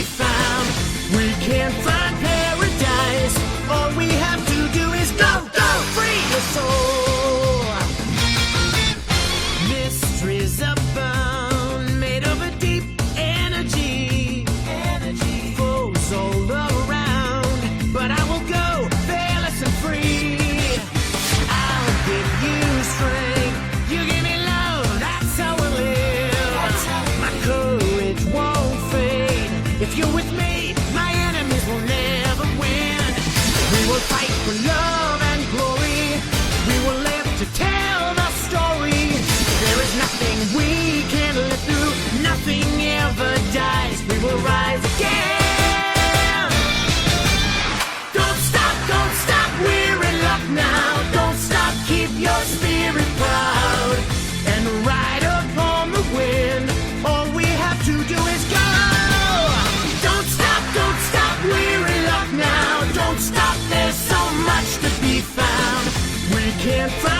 found. We can't find paradise. All we have to do is go, go, free your soul. Mysteries abound, made of a deep energy. Flows all around, but I will go fearless and free. I'll give you strength, you give me love, that's how we live. My courage won't fade. If you're with me, my enemies will never win. We will fight for love and glory. We will live to tell the story. There is nothing we can't live through. Nothing ever dies. We will rise again. Don't stop, we're in luck now. Don't stop, keep your spirit proud. And ride upon the wind. All we have to do is go. Don't stop, we're in luck now. Don't stop, there's so much to be found. We can't find